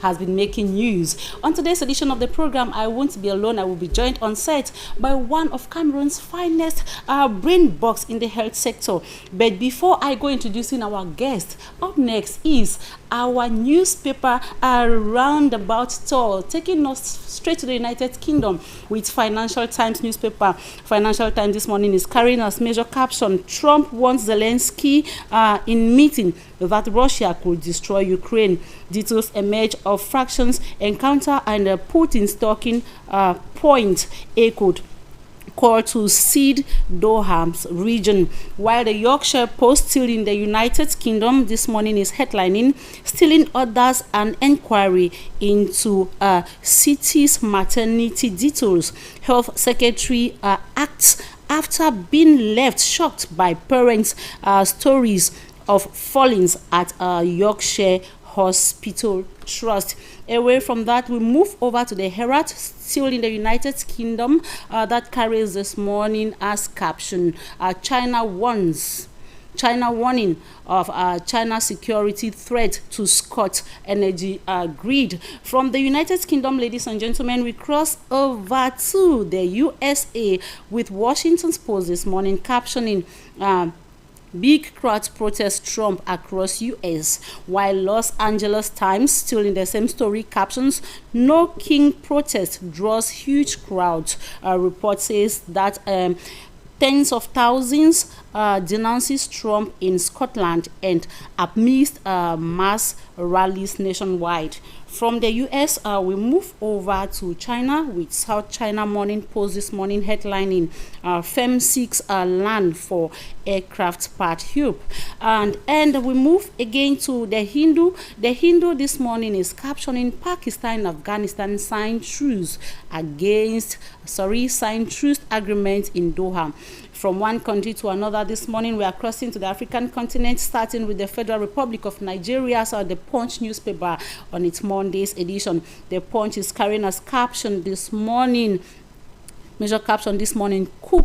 has been making news. On today's edition of the program, I won't be alone. I will be joined on set by one of Cameroon's finest brain bugs in the health sector. But before I go introducing our guest, up next is our newspaper roundabout tour, taking us straight to the United Kingdom with Financial Times newspaper. Financial Times this morning is carrying us major caption: Trump wants Zelensky in meeting that Russia could destroy Ukraine. Details emerge of fractions encounter and Putin's talking point echoed call to cede Doham's region. While the Yorkshire Post, still in the United Kingdom, this morning is headlining stealing orders and inquiry into city's maternity details. Health Secretary acts after being left shocked by parents' stories of fallings at Yorkshire Hospital Trust. Away from that, we move over to the Herald, still in the United Kingdom, that carries this morning as caption: China warning of China security threat to Scott energy grid. From the United Kingdom, ladies and gentlemen, we cross over to the USA with Washington's Post this morning captioning big crowd protest Trump across U.S. While Los Angeles Times, still in the same story, captions no king protest draws huge crowds. Report says that tens of thousands denounces Trump in Scotland and amidst mass rallies nationwide. From the U.S., we move over to China with South China Morning Post this morning headlining firm seeks land for aircraft part hub. And we move again to the Hindu. The Hindu this morning is captioning Pakistan and Afghanistan signed truce agreement in Doha. From one country to another this morning, we are crossing to the African continent, starting with the Federal Republic of Nigeria. So the Punch newspaper on its Monday's edition. The Punch is carrying us caption this morning. Major caption this morning: coup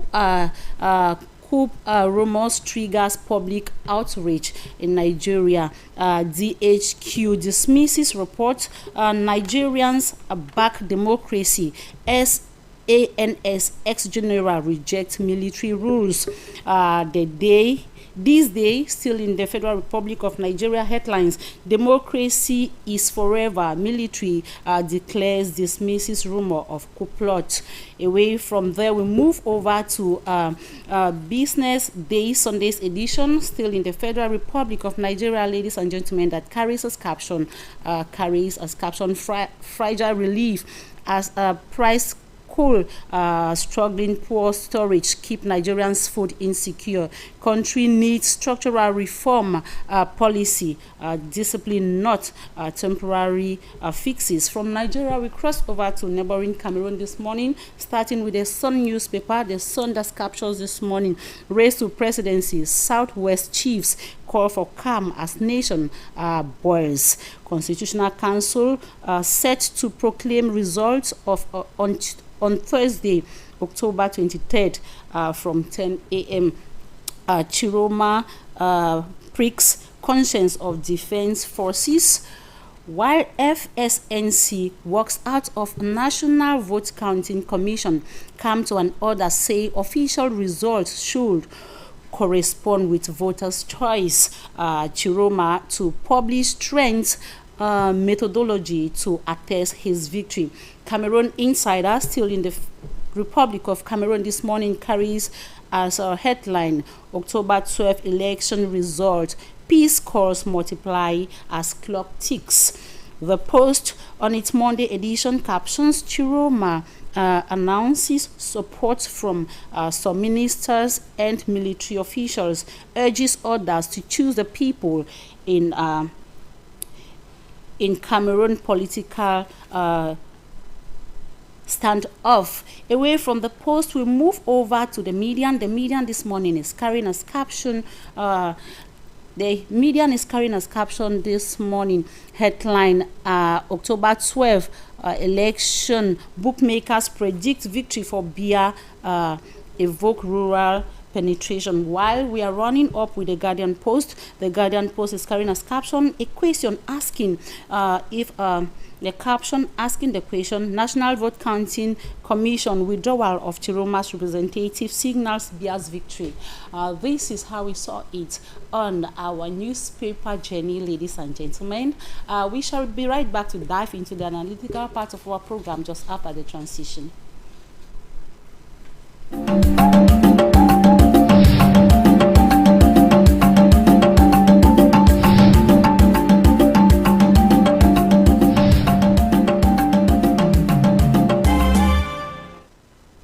rumors triggers public outrage in Nigeria. DHQ dismisses report Nigerians back democracy. ANS ex-general rejects military rules. This day, still in the Federal Republic of Nigeria headlines: democracy is forever. Military dismisses rumor of coup plot. Away from there, we move over to Business Day Sunday's edition, still in the Federal Republic of Nigeria, ladies and gentlemen, that carries as caption FRIDA relief as a price cool, struggling poor storage keep Nigerians food insecure. Country needs structural reform policy, discipline, not temporary fixes. From Nigeria, we cross over to neighboring Cameroon this morning, starting with the Sun newspaper. The Sun that captures this morning: race to presidency, Southwest chiefs call for calm as nation boils. Constitutional Council set to proclaim results of on Thursday, October 23rd, from 10 a.m. Chiroma pricks conscience of defense forces, while FSNC works out of National Vote Counting Commission come to an order say official results should correspond with voters' choice. Chiroma to publish trends methodology to attest his victory. Cameroon Insider, still in the Republic of Cameroon this morning, carries as a headline: October 12th election result, peace calls multiply as clock ticks. The Post on its Monday edition captions Chiroma announces support from some ministers and military officials, urges others to choose the people in Cameroon political standoff. Away from the Post, we move over to the Median. The Median this morning is carrying as caption. The Median is carrying as caption this morning headline: October 12th election, bookmakers predict victory for Bia, evoke rural penetration. While we are running up with the Guardian Post is carrying as caption a question asking the caption asking the question, National Vote Counting Commission withdrawal of Chiroma's representative signals Bia's victory. This is how we saw it on our newspaper journey, ladies and gentlemen. We shall be right back to dive into the analytical part of our program just after the transition.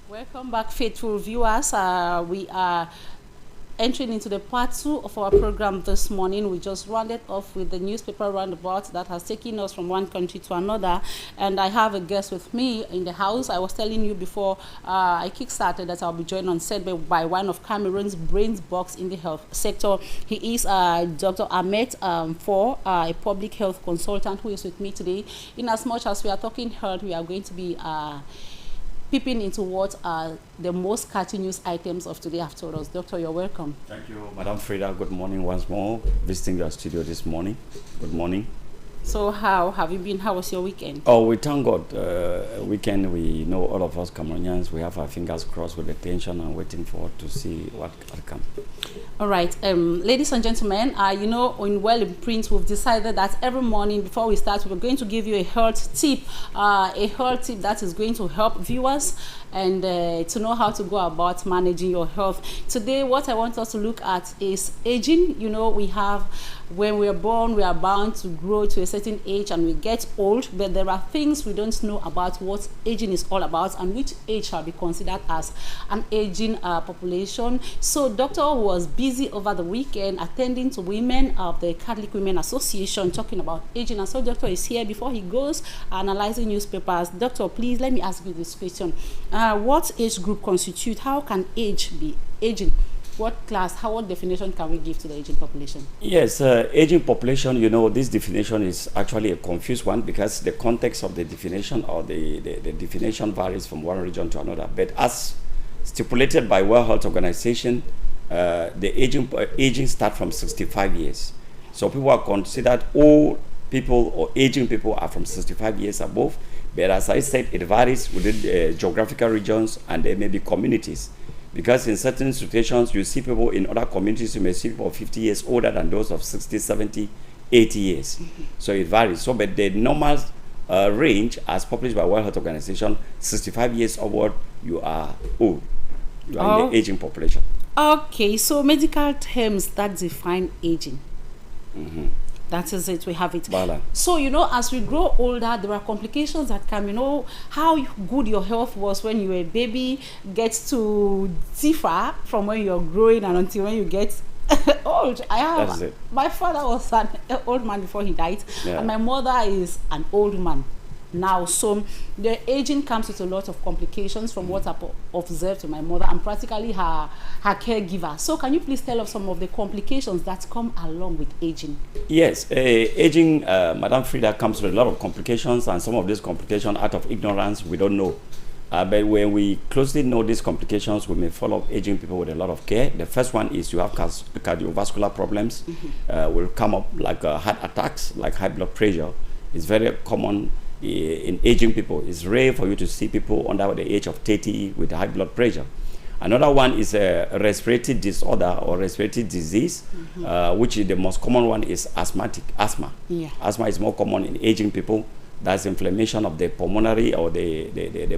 Welcome back, faithful viewers. We are entering into the part 2 of our program this morning. We just rounded off with the newspaper roundabout that has taken us from one country to another, and I have a guest with me in the house. I was telling you before I kickstarted that I'll be joined on set by one of Cameroon's brains box in the health sector. He is Dr. AHMAD NFOR, a public health consultant who is with me today. In as much as we are talking health, we are going to be peeping into what are the most catchy news items of today have told us. Doctor, you're welcome. Thank you, Madam Frida. Good morning once more. Visiting your studio this morning. Good morning. So how have you been? How was your weekend? Oh, we thank God. Weekend, we know all of us Cameroonians, we have our fingers crossed with the tension and waiting for to see what will come. All right, ladies and gentlemen, you know, in Print, we've decided that every morning before we start, we're going to give you a health tip that is going to help viewers and to know how to go about managing your health. Today, what I want us to look at is aging. You know, we have, when we are born, we are bound to grow to a certain age and we get old, but there are things we don't know about what aging is all about and which age shall be considered as an aging population. So Doctor was busy over the weekend attending to women of the Catholic Women Association talking about aging, and so Doctor is here before he goes analyzing newspapers. Doctor, please let me ask you this question. What age group constitute? How can age be aging? What class, what definition can we give to the aging population? Yes, aging population, you know, this definition is actually a confused one because the context of the definition or the definition varies from one region to another. But as stipulated by World Health Organization, the aging start from 65 years. So people are considered old people or aging people are from 65 years above. But as I said, it varies within geographical regions and there may be communities. Because in certain situations, you see people in other communities, you may see people 50 years older than those of 60, 70, 80 years. Mm-hmm. So it varies. So, but the normal range, as published by World Health Organization, 65 years upward, you are old. You are in the aging population. Okay, so medical terms that define aging. Mm-hmm. That is it, we have it. Bala. So, you know, as we grow older, there are complications that come. You know, how good your health was when you were a baby gets to differ from when you're growing and until when you get old. My father was an old man before he died, and my mother is an old man now. So the aging comes with a lot of complications from what I've observed to my mother. I'm practically her caregiver. So can you please tell us some of the complications that come along with aging? Yes, aging, Madam Frida, comes with a lot of complications, and some of these complications out of ignorance we don't know. But when we closely know these complications, we may follow aging people with a lot of care. The first one is you have cardiovascular problems. Mm-hmm. Will come up like heart attacks, like high blood pressure. It's very common in aging people. It's rare for you to see people under the age of 30 with high blood pressure. Another one is a respiratory disorder or respiratory disease, mm-hmm. Which is the most common one is asthma. Yeah. Asthma is more common in aging people. That's inflammation of the pulmonary or the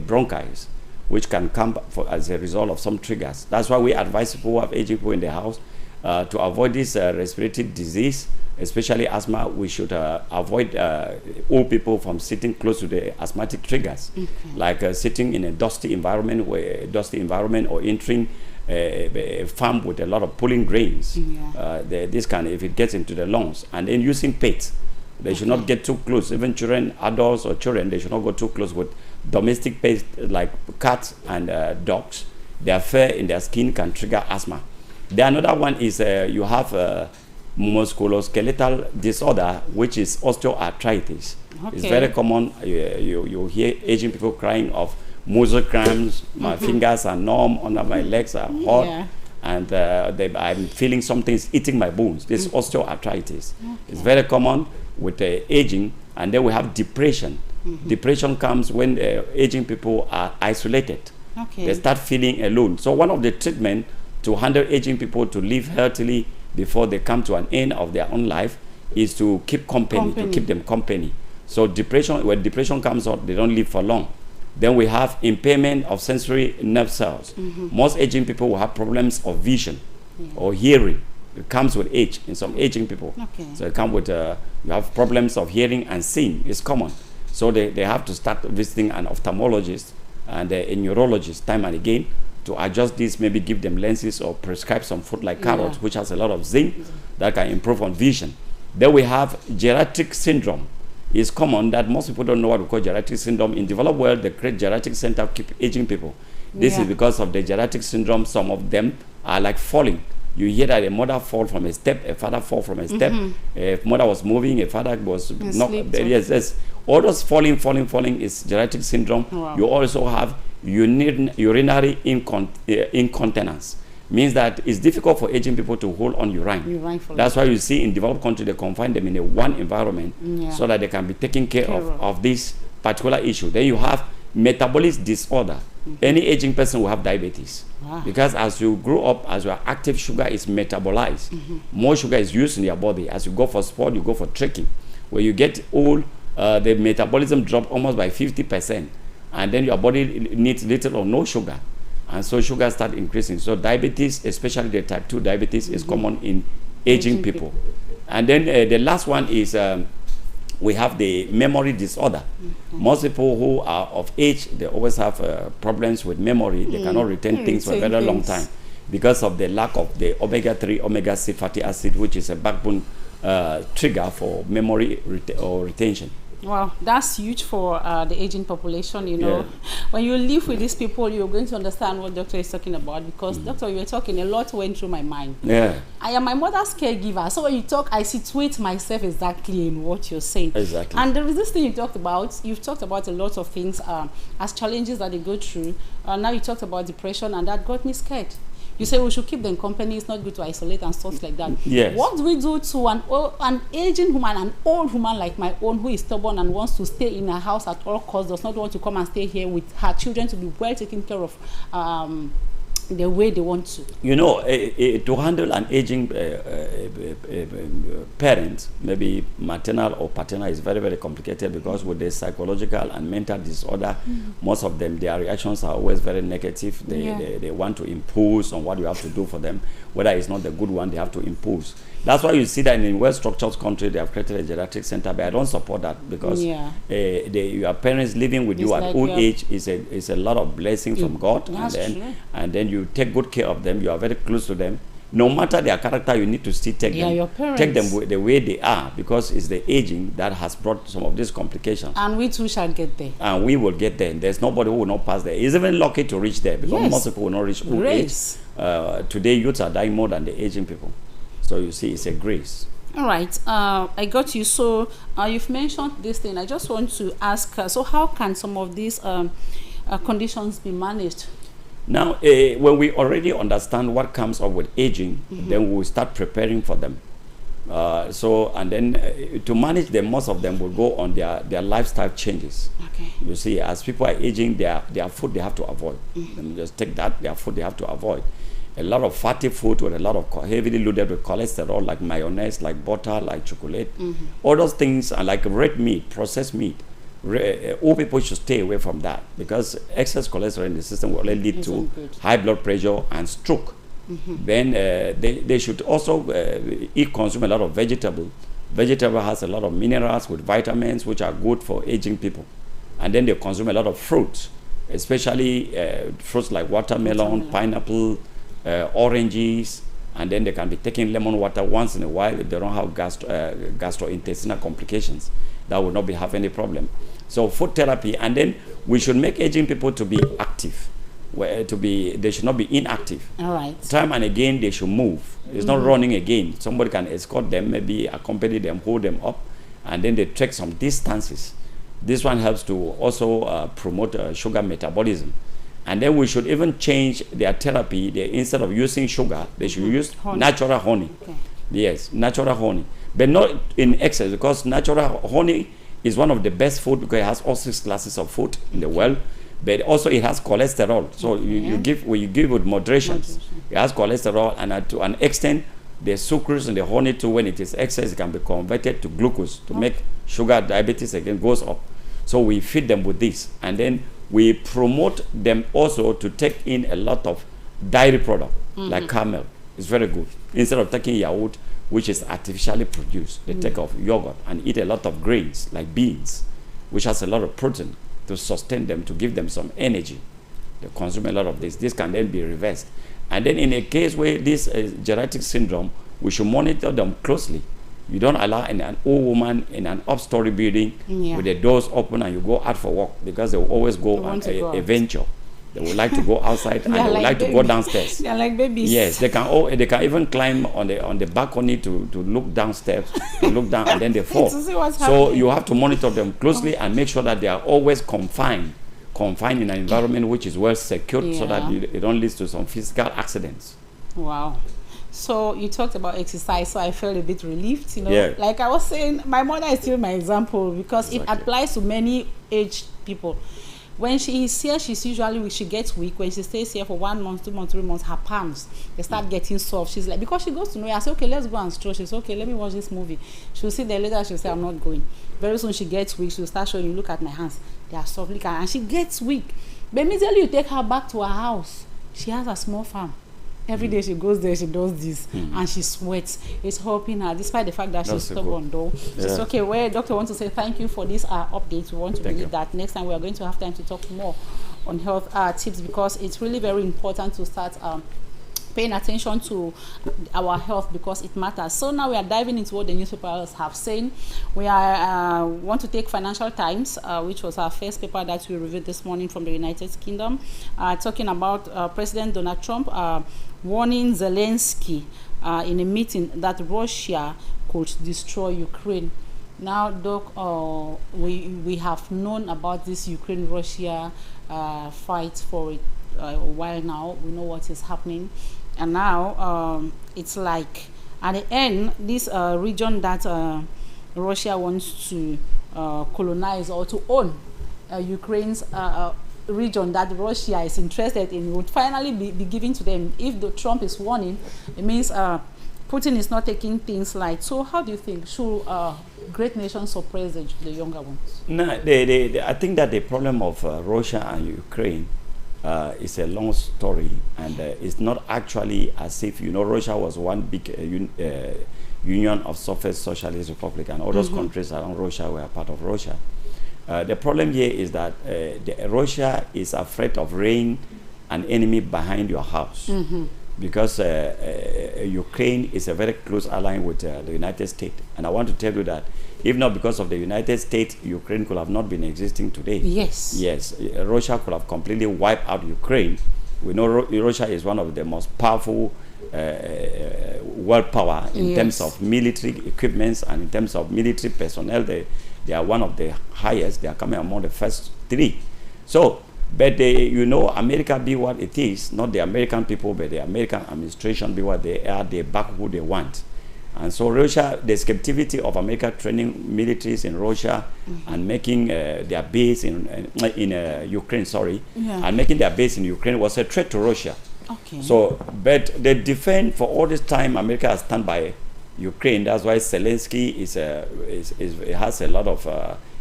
bronchi, which can come as a result of some triggers. That's why we advise people who have aging people in the house to avoid this respiratory disease, especially asthma. We should avoid old people from sitting close to the asthmatic triggers, like sitting in a dusty environment, or entering a farm with a lot of pollen grains. Yeah. This can, if it gets into the lungs, and then using pets. They should not get too close. Even children, adults or children, they should not go too close with domestic pets like cats and dogs. Their fur in their skin can trigger asthma. The another one is you have musculoskeletal disorder, which is osteoarthritis. Okay. It's very common. You hear aging people crying of muscle cramps. My fingers are numb, under my legs are hot. Yeah. and I'm feeling something's eating my bones. This is osteoarthritis. It's very common with aging. And then we have depression. Depression comes when aging people are isolated. They start feeling alone. So one of the treatment to handle aging people to live healthily before they come to an end of their own life is to keep company. To keep them company. So depression, when depression comes out, they don't live for long. Then we have impairment of sensory nerve cells. Most aging people will have problems of vision or hearing. It comes with age in some aging people. So it comes with, you have problems of hearing and seeing. It's common. So they have to start visiting an ophthalmologist and a neurologist time and again to adjust this, maybe give them lenses or prescribe some food like carrots, which has a lot of zinc that can improve on vision. Then we have geriatric syndrome. It's common that most people don't know what we call geriatric syndrome. In developed world, the great geriatric center keep aging people. This is because of the geriatric syndrome. Some of them are like falling. You hear that a mother fall from a step, a father fall from a step. A mother was moving, a father was not. Yes. All those falling is geriatric syndrome. You also have urinary incontinence. Means that it's difficult for aging people to hold on urine. That's why you see in developed countries they confine them in a one environment so that they can be taken care of this particular issue. Then you have metabolic disorder. Any aging person will have diabetes because as you grow up, as your active sugar is metabolized, more sugar is used in your body. As you go for sport, you go for trekking. When you get old, the metabolism drop almost by 50%, and then your body needs little or no sugar. And so sugar start increasing. So diabetes, especially the type 2 diabetes, is common in aging people. And then the last one is we have the memory disorder. Most people who are of age, they always have problems with memory. They cannot retain things for a very long time because of the lack of the omega-3, omega-6 fatty acid, which is a backbone trigger for memory or retention. Wow, that's huge for the aging population, you know. When you live with these people, you're going to understand what doctor is talking about because, doctor, you were talking, a lot went through my mind. I am my mother's caregiver, so when you talk, I situate myself exactly in what you're saying. And there is this thing you talked about. You've talked about a lot of things as challenges that they go through. Now you talked about depression, and that got me scared. You say we should keep them company. It's not good to isolate and stuff like that. What do we do to an aging woman, an old woman like my own, who is stubborn and wants to stay in her house at all costs, does not want to come and stay here with her children to be well taken care of the way they want to? You know, to handle an aging parent, maybe maternal or paternal, is very, very complicated because with the psychological and mental disorder, most of them, their reactions are always very negative. They want to impose on what you have to do for them. Whether it's not the good one, they have to impose. That's why you see that in well-structured countries, they have created a geriatric center, but I don't support that because your parents living with you at old age is a lot of blessing from God. And then you take good care of them. You are very close to them. No matter their character, you need to still take them. Your parents. Take them the way they are because it's the aging that has brought some of these complications. And we too shall get there. And we will get there. There's nobody who will not pass there. It's even lucky to reach there because most people will not reach old age. Today, youths are dying more than the aging people. So you see, it's a grace. All right, I got you. So you've mentioned this thing. I just want to ask, so how can some of these conditions be managed? Now, when we already understand what comes up with aging, then we will start preparing for them. And then to manage them, most of them will go on their lifestyle changes. You see, as people are aging, their food they have to avoid. Let me just take that, their food they have to avoid. A lot of fatty food with a lot of heavily loaded with cholesterol, like mayonnaise, like butter, like chocolate. All those things are like red meat, processed meat. All people should stay away from that because excess cholesterol in the system will only lead to high blood pressure and stroke. Then they should also consume a lot of vegetable. Vegetable has a lot of minerals with vitamins which are good for aging people. And then they consume a lot of fruits, especially fruits like watermelon, pineapple, oranges, and then they can be taking lemon water once in a while if they don't have gastrointestinal complications. That will not have any problem. So food therapy, and then we should make aging people to be active. They should not be inactive. All right. Time and again they should move. It's not running again. Somebody can escort them, maybe accompany them, hold them up, and then they trek some distances. This one helps to also promote sugar metabolism. And then we should even change their therapy. Instead of using sugar, they should use natural honey. Okay. Yes, natural honey, but not in excess, because natural honey is one of the best food because it has all 6 classes of food in the world, but also it has cholesterol. So you give with moderation. It has cholesterol, and to an extent, the sucrose in the honey too, when it is excess, it can be converted to glucose to make sugar diabetes again goes up. So we feed them with this, and then we promote them also to take in a lot of dairy product like camel. It's very good. Instead of taking yaourt, which is artificially produced, they take off yogurt and eat a lot of grains like beans, which has a lot of protein to sustain them, to give them some energy. They consume a lot of this. This can then be reversed. And then in a case where this geriatric syndrome, we should monitor them closely. You don't allow an old woman in an up-story building with the doors open and you go out for walk, because they will always go on a venture. They would like to go outside and they would like to go downstairs. They're like babies. Yes, they can even climb on the balcony to look downstairs, to look down, and then they fall. To see what's so happening. you have to monitor them closely and make sure that they are always confined in an environment which is well secured, so that it don't lead to some physical accidents. Wow. So you talked about exercise, so I felt a bit relieved, Like I was saying, my mother is still my example, because it applies to many aged people. When she is here, she gets weak. When she stays here for 1 month, 2 months, 3 months, her palms, they start getting soft. She's like, because she goes to know, I say, okay, let's go and stroll. She says, okay, let me watch this movie. She'll sit there later, she'll say, I'm not going. Very soon she gets weak, she'll start showing you, look at my hands, they are softly, and she gets weak. But immediately you take her back to her house, she has a small farm. Every day she goes there, she does this, and she sweats. It's helping her, despite the fact that she's stubborn, though. It's okay. Well, Doctor, wants to say thank you for this update. We want to believe that next time we are going to have time to talk more on health tips, because it's really very important to start paying attention to our health, because it matters. So now we are diving into what the newspapers have said. We are want to take Financial Times, which was our first paper that we reviewed this morning from the United Kingdom, talking about President Donald Trump warning Zelensky in a meeting that Russia could destroy Ukraine. Now, Doc, we have known about this Ukraine-Russia fight for a while now. We know what is happening. And now it's like, at the end, this region that Russia wants to colonize or to own, Ukraine's region that Russia is interested in, would finally be given to them. If the Trump is warning, it means Putin is not taking things light. So how do you think, should great nations suppress the younger ones? No, I think that the problem of Russia and Ukraine is a long story, and it's not actually as if, Russia was one big union of Socialist Republic, and all those countries around Russia were part of Russia. The problem here is that Russia is afraid of rain an enemy behind your house, because Ukraine is a very close ally with the United States. And I want to tell you that if not because of the United States, Ukraine could have not been existing today. Yes. Yes, Russia could have completely wiped out Ukraine. We know Russia is one of the most powerful world power in terms of military equipments and in terms of military personnel. They are one of the highest. They are coming among the first 3. So, but America be what it is, not the American people, but the American administration be what they are. They back who they want. And so Russia, the captivity of America training militaries in Russia and making their base in Ukraine, and making their base in Ukraine was a threat to Russia. Okay. So, but the defense for all this time, America has stand by Ukraine. That's why Zelensky has a lot of,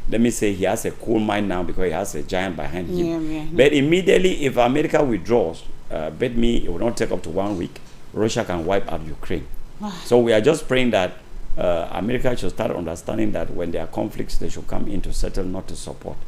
let me say, he has a cool mind now because he has a giant behind him. But immediately, if America withdraws, bet me it will not take up to 1 week, Russia can wipe out Ukraine. So we are just praying that America should start understanding that when there are conflicts, they should come in to settle, not to support.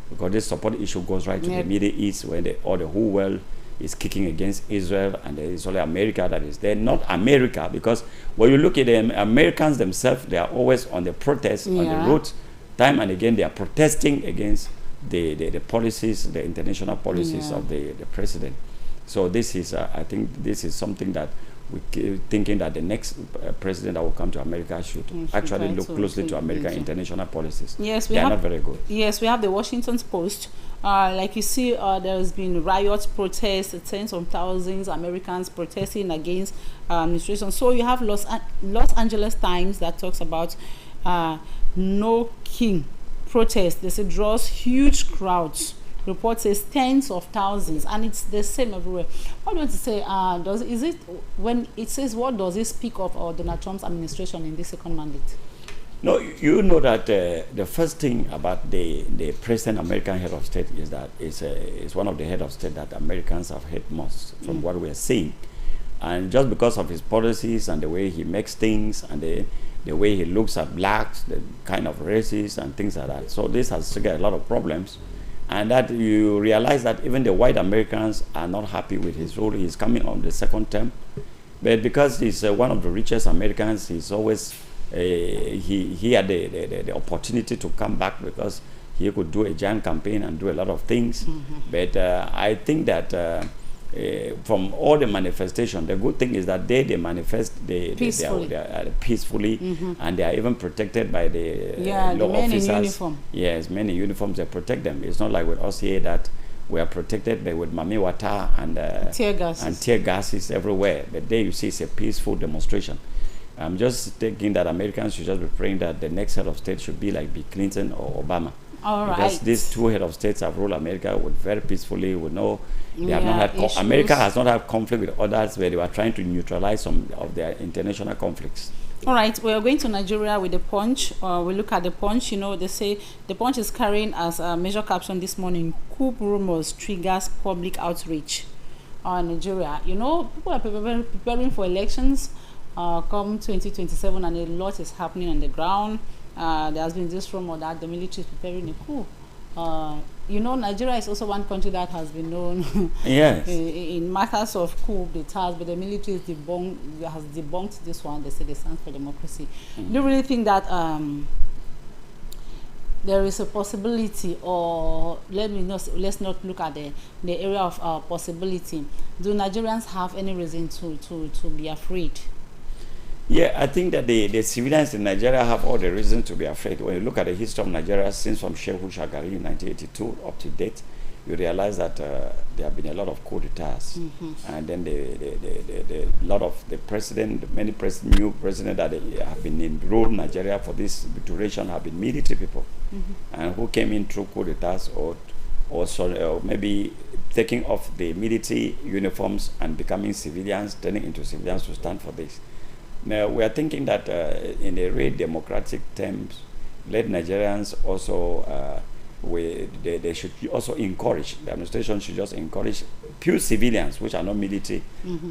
Because this support issue goes right to the Middle East, where the whole world is kicking against Israel, and there is only America that is there. Not America, because when you look at the Americans themselves, they are always on the protest, on the roads. Time and again, they are protesting against the policies, the international policies of the president. So this is, I think this is something that we're thinking that the next president that will come to America should actually look closely to American international policies. Yes, they are not very good. Yes, we have the Washington Post Like you see, there's been riots, protests, tens of thousands Americans protesting against administration. So you have Los Angeles Times that talks about no king protest. They say draws huge crowds. Report says tens of thousands, and it's the same everywhere. What do you want to say? Is it when it says what does it speak of Donald Trump's administration in this second mandate? No, you know that the first thing about the present American head of state is that it's one of the head of state that Americans have hate most from what we are seeing, and just because of his policies and the way he makes things and the way he looks at blacks, the kind of races and things like that. So this has triggered a lot of problems. And that you realize that even the white Americans are not happy with his rule. He's coming on the second term. But because he's one of the richest Americans, he's always, he had the opportunity to come back because he could do a giant campaign and do a lot of things. But I think that from all the manifestation, the good thing is that they manifest peacefully, and they are even protected by the law officers. In uniform. Yes, men in uniforms, they protect them. It's not like with us here that we are protected by with mami water and tear gases everywhere. But there you see it's a peaceful demonstration. I'm just thinking that Americans should just be praying that the next head of state should be like Bill Clinton or Obama. Because these two head of states have ruled America with very peacefully, with no, they have not had America has not had conflict with others where they were trying to neutralize some of their international conflicts. All right, we are going to Nigeria with the Punch. We look at the Punch. You know, they say the Punch is carrying as a major caption this morning: "Coup rumors triggers public outrage." Nigeria. You know, people are preparing for elections come 2027, and a lot is happening on the ground. There has been this rumor that the military is preparing a coup. You know, Nigeria is also one country that has been known in matters of coup d'etats, but the military has debunked this one. They say they stand for democracy. Do you really think that there is a possibility, or let's not look at the area of possibility? Do Nigerians have any reason to be afraid? Yeah, I think that the civilians in Nigeria have all the reason to be afraid. When you look at the history of Nigeria since from Shehu Shagari in 1982 up to date, you realize that there have been a lot of coup d'etats, and then many new presidents that have been in rule Nigeria for this duration have been military people, and who came in through coup d'etats or maybe taking off the military uniforms and becoming civilians, turning into civilians to stand for this. Now, we are thinking that in the real democratic terms, let Nigerians also, they should also encourage, the administration should just encourage pure civilians, which are not military,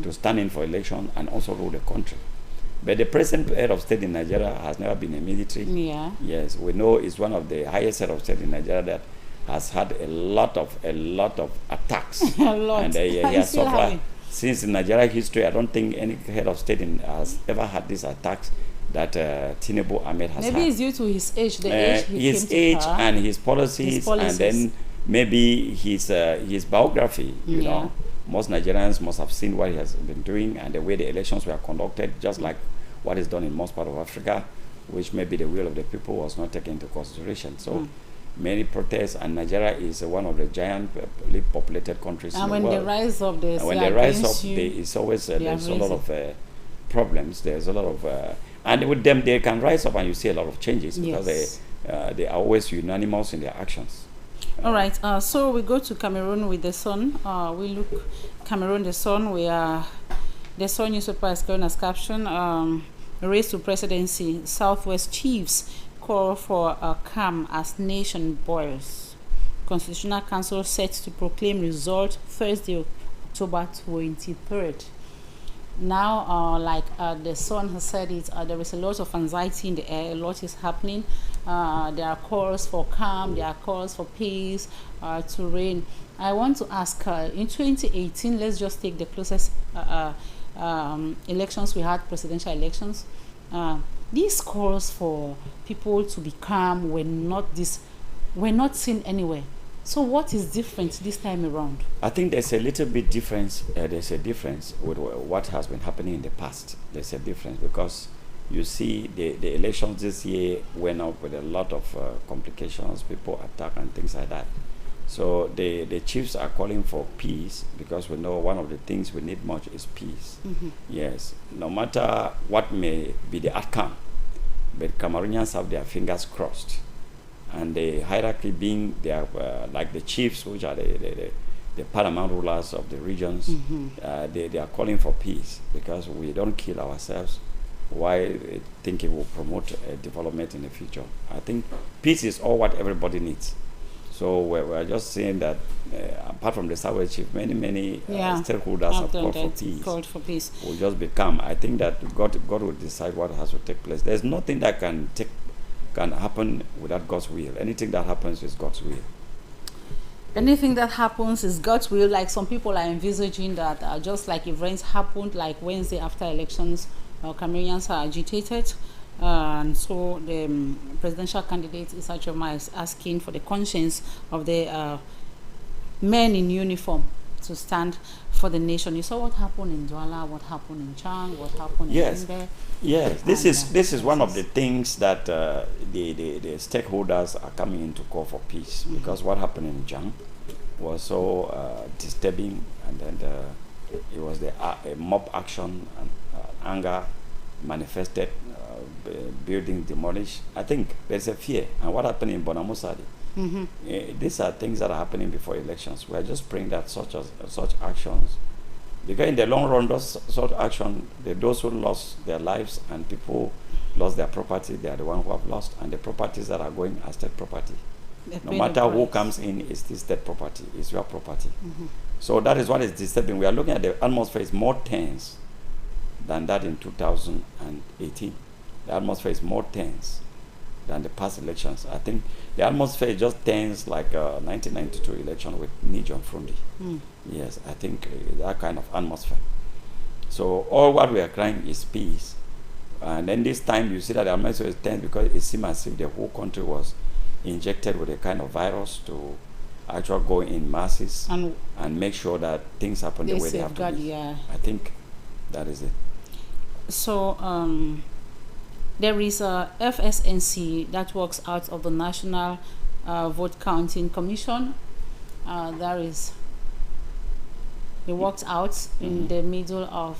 to stand in for election and also rule the country. But the present head of state in Nigeria has never been a military. Yeah. Yes, we know it's one of the highest head of state in Nigeria that has had a lot of attacks. A lot. And he has suffered. Since in Nigeria history, I don't think any head of state has ever had these attacks that Tinubu Ahmed has had. Maybe it's due to his age, his age and his policies, and then maybe his biography. You know, most Nigerians must have seen what he has been doing and the way the elections were conducted, just like what is done in most part of Africa, which maybe the will of the people was not taken into consideration. So. Many protests, and Nigeria is one of the giantly populated countries in the world. And when the rise of the it's always there's a lot of problems. There's a lot of and with them they can rise up, and you see a lot of changes because they are always unanimous in their actions. All right. So we go to Cameroon with the Sun. We look Cameroon, the Sun. The Sun newspaper is going as caption: race to presidency. Southwest chiefs call for a calm as nation boils. Constitutional Council set to proclaim result Thursday, October 23rd. Now, like the Sun has said it, there is a lot of anxiety in the air. A lot is happening. There are calls for calm. There are calls for peace to reign. I want to ask, in 2018, let's just take the closest elections we had, presidential elections. These calls for people to be calm were not seen anywhere. So what is different this time around? I think there's a little bit difference. There's a difference with what has been happening in the past. There's a difference because you see the elections this year went up with a lot of complications, people attack and things like that. So the chiefs are calling for peace because we know one of the things we need much is peace. Yes, no matter what may be the outcome, but Cameroonians have their fingers crossed. And the hierarchy being they are like the chiefs, which are the paramount rulers of the regions, they are calling for peace because we don't kill ourselves while thinking we'll promote development in the future. I think peace is all what everybody needs. So we're just saying that apart from the Southwest chief, many stakeholders have called for peace. Will just become. I think that God will decide what has to take place. There's nothing that can happen without God's will. Anything that happens is God's will. Anything that happens is God's will. Like some people are envisaging that just like events happened like Wednesday after elections, Cameroonians are agitated. And so the presidential candidate Issa Choma is asking for the conscience of the men in uniform to stand for the nation. You saw what happened in Douala, what happened in Chang, what happened in Mbe. Yes, this is one of the things that the stakeholders are coming in to call for peace, because what happened in Chang was so disturbing, and then it was the mob action and anger manifested, building demolished. I think there's a fear. And what happened in Bonamosadi? These are things that are happening before elections. We are just praying that such actions, because in the long run, such action, those who lost their lives and people lost their property, they are the ones who have lost, and the properties that are going are state property. No matter who comes in, it's the state property, it's your property. So that is what is disturbing. We are looking at the atmosphere is more tense than that in 2018. The atmosphere is more tense than the past elections. I think the atmosphere is just tense like 1992 election with Nijon Frundi. Yes, I think that kind of atmosphere. So all what we are crying is peace. And then this time you see that the atmosphere is tense because it seems as if the whole country was injected with a kind of virus to actually go in masses and make sure that things happen the way they have to be. Yeah. I think that is it. So there is a FSNC that works out of the National Vote Counting Commission. It works out in the middle of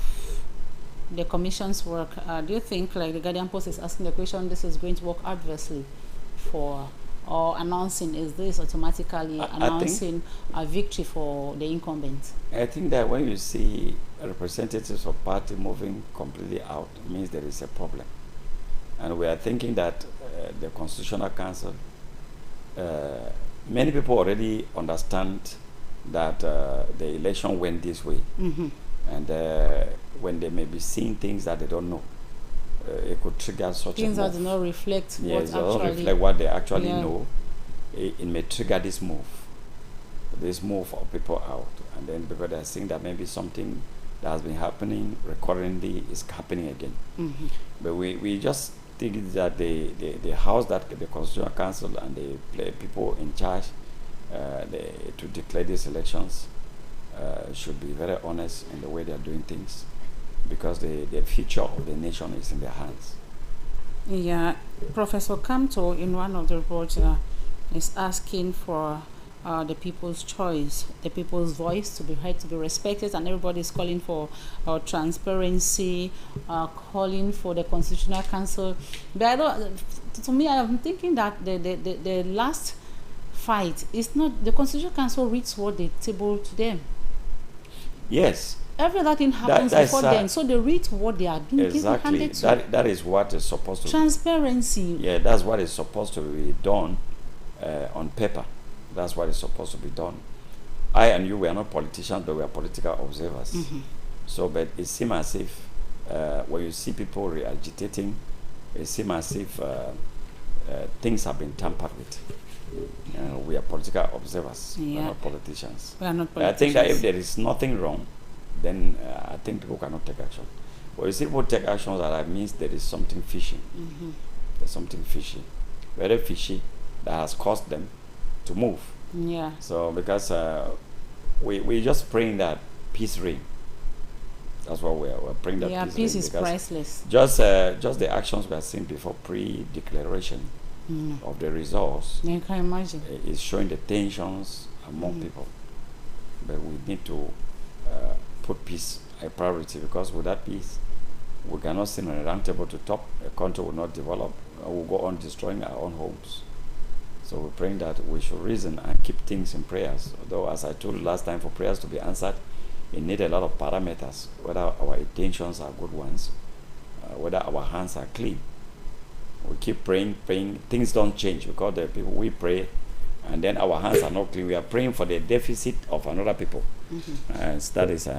the commission's work. Do you think, like the Guardian Post is asking the question, this is going to work adversely for, or announcing, is this automatically announcing a victory for the incumbent? I think that when you see representatives of party moving completely out, it means there is a problem. And we are thinking that the Constitutional Council, many people already understand that the election went this way. And when they may be seeing things that they don't know, it could trigger such things a move. that do not reflect what they actually know. It may trigger this move of people out. And then because they're seeing that maybe something that has been happening recurrently is happening again. But we just think that the house, that the Constitutional Council and the people in charge to declare these elections should be very honest in the way they are doing things, because the future of the nation is in their hands. Yeah, Professor Kamto in one of the reports is asking for the people's choice, the people's voice to be heard, to be respected, and everybody is calling for transparency, calling for the Constitutional Council. But to me, I'm thinking that the last fight is not the Constitutional Council reads what they table to them. Yes. Every other thing happens before them, so they read what they are doing. Exactly. That is what is supposed to transparency. Yeah, that's what is supposed to be done on paper. That's what is supposed to be done. I and you were not politicians, but we are political observers. So, but it seems as if when you see people agitating, it seems as if things have been tampered with. We are political observers, we are not politicians. We are not politicians. I think that if there is nothing wrong, then I think people cannot take action. But you see people take actions, that means there is something fishy. There's something fishy, very fishy, that has caused them to move. Yeah. So because we're just praying that peace reign. That's what we're praying, that peace is priceless. Just the actions we are seeing before pre-declaration of the results. You can imagine. Is showing the tensions among people. But we need to put peace a priority, because without peace, we cannot sit on a round table to talk. A country will not develop. We'll go on destroying our own homes. So we're praying that we should reason and keep things in prayers. Although, as I told you last time, for prayers to be answered, it needs a lot of parameters, whether our intentions are good ones, whether our hands are clean. We keep praying, things don't change, because the people we pray, and then our hands are not clean. We are praying for the deficit of another people. And that is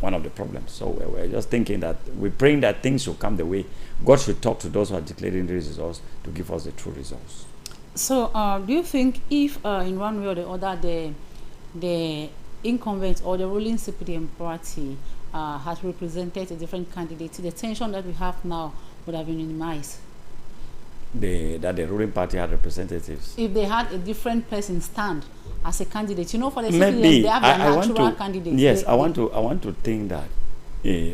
one of the problems. So we're just thinking that we're praying that things should come the way. God should talk to those who are declaring the results to give us the true results. So do you think if in one way or the other the incumbent or the ruling CPDM party has represented a different candidate, the tension that we have now would have been minimized? That the ruling party had representatives. If they had a different person stand as a candidate, for the CPDM, maybe they have a natural candidate. Yes, I want to think that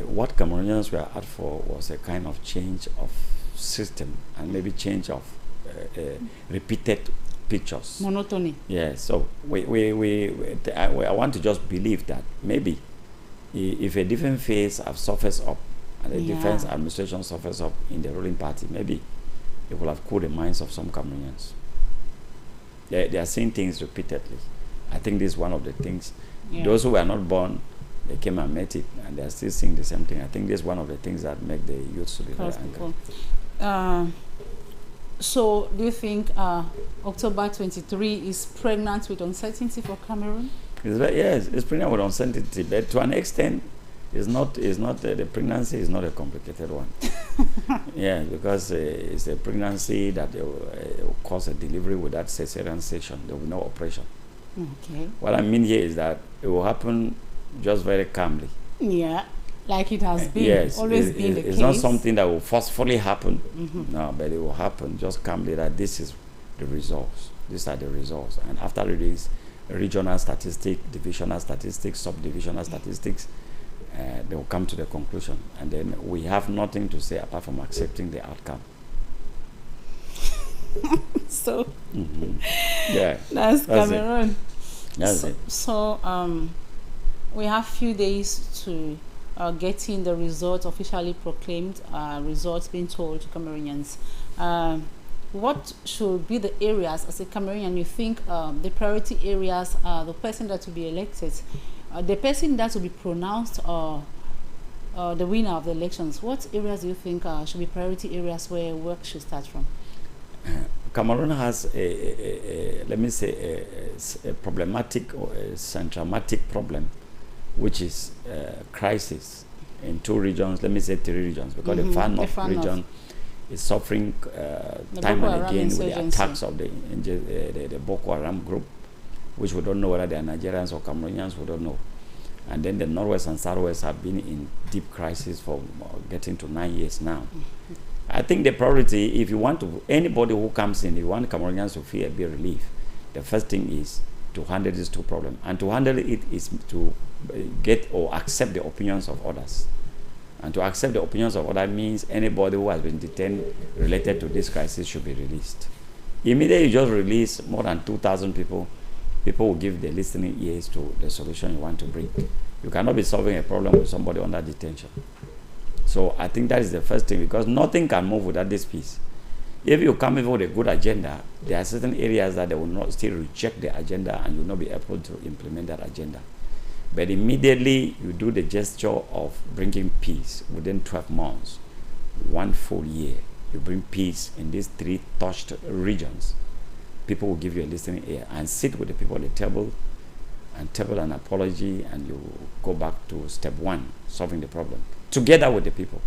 what Cameroonians were out for was a kind of change of system, and maybe change of repeated pictures. Monotony. Yeah, so I want to just believe that maybe if a different phase have surfaced up, and the defense administration surfaced up in the ruling party, maybe it will have cooled the minds of some Cameroonians. They are seeing things repeatedly. I think this is one of the things. Those who were not born, they came and met it, and they are still seeing the same thing. I think this is one of the things that make the youth to be very angry. So, do you think October 23 is pregnant with uncertainty for Cameroon? Yes, it's pregnant with uncertainty, but to an extent, the pregnancy is not a complicated one. Yeah, because it's a pregnancy that will cause a delivery without cesarean section. There will be no operation. Okay. What I mean here is that it will happen just very calmly. Yeah, like it has been. Yes, always been the case. It's not something that will forcefully happen. No, but it will happen just calmly, that this is the results. These are the results. And after release, regional statistics, divisional statistics, subdivisional statistics, they will come to the conclusion. And then we have nothing to say apart from accepting the outcome. So, yeah, that's Cameroon. That's it. So, we have few days to getting the results officially proclaimed, results being told to Cameroonians. What should be the areas, as a Cameroonian, you think the priority areas, the person that will be elected, the person that will be pronounced the winner of the elections? What areas do you think should be priority areas where work should start from? Cameroon has let me say, a problematic or a symptomatic problem, which is crisis in two regions, let me say 3 regions, because the far north region is suffering time and again with the attacks of the Boko Haram group, which we don't know whether they are Nigerians or Cameroonians, we don't know. And then the Northwest and Southwest have been in deep crisis for getting to 9 years now. I think the priority, if you want to, anybody who comes in, you want Cameroonians to feel a bit relief, the first thing is to handle these two problems. And to handle it is to get or accept the opinions of others. And to accept the opinions of others means anybody who has been detained related to this crisis should be released. Immediately you just release more than 2,000 people, people will give the listening ears to the solution you want to bring. You cannot be solving a problem with somebody under detention. So I think that is the first thing, because nothing can move without this peace. If you come in with a good agenda, there are certain areas that they will not still reject the agenda, and you will not be able to implement that agenda. But immediately you do the gesture of bringing peace within 12 months, 1 full year, you bring peace in these 3 touched regions, people will give you a listening ear and sit with the people at the table and table an apology, and you go back to step 1, solving the problem, together with the people.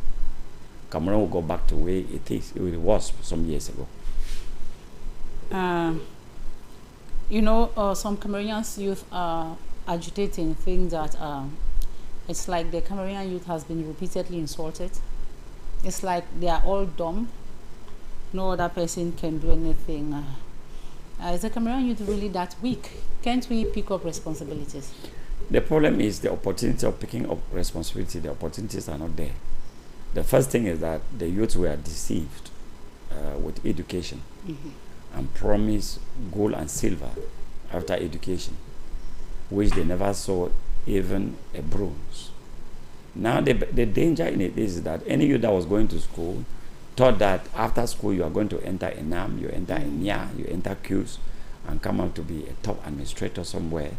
Cameroon will go back to where it was some years ago. Some Cameroonian youth are agitating, things that it's like the Cameroonian youth has been repeatedly insulted. It's like they are all dumb. No other person can do anything. Is the Cameroonian youth really that weak? Can't we pick up responsibilities? The problem is the opportunity of picking up responsibility. The opportunities are not there. The first thing is that the youth were deceived with education and promised gold and silver after education, which they never saw even a bronze. Now the danger in it is that any youth that was going to school thought that after school you are going to enter a NAM, you enter a NIA, you enter QS, and come out to be a top administrator somewhere.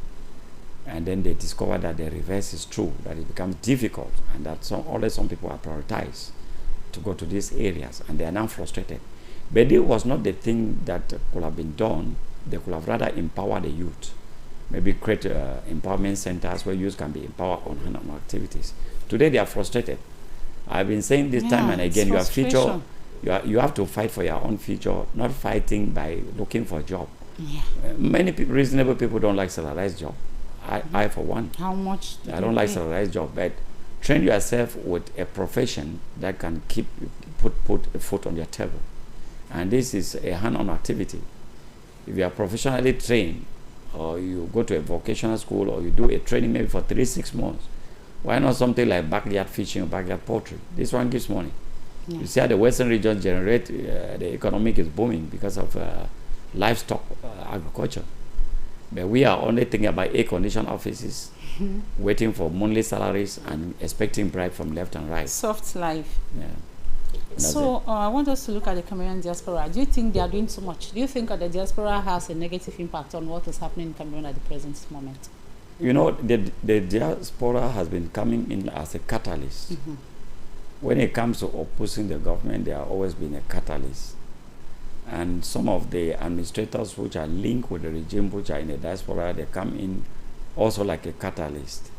And then they discover that the reverse is true, that it becomes difficult, and that some people are prioritized to go to these areas, and they are now frustrated. But it was not the thing that could have been done. They could have rather empowered the youth, maybe create empowerment centers where youth can be empowered on hand-on activities. Today they are frustrated. I've been saying this time and again, your future, you have to fight for your own future, not fighting by looking for a job. Yeah. Many people, reasonable people don't like salarized job. I for one. How much? I don't like salarized job, but train yourself with a profession that can put a foot on your table. And this is a hand-on activity. If you are professionally trained, or you go to a vocational school, or you do a training maybe for 3-6 months, why not something like backyard fishing or backyard poultry? This one gives money. Yeah. You see how the Western region generate, the economic is booming because of livestock agriculture. But we are only thinking about air-conditioned offices, waiting for monthly salaries and expecting bribe from left and right. Soft life. Yeah. So I want us to look at the Cameroonian diaspora. Do you think they are doing too much? Do you think that the diaspora has a negative impact on what is happening in Cameroon at the present moment? You know, the diaspora has been coming in as a catalyst. When it comes to opposing the government, there have always been a catalyst. And some of the administrators which are linked with the regime, which are in the diaspora, they come in also like a catalyst.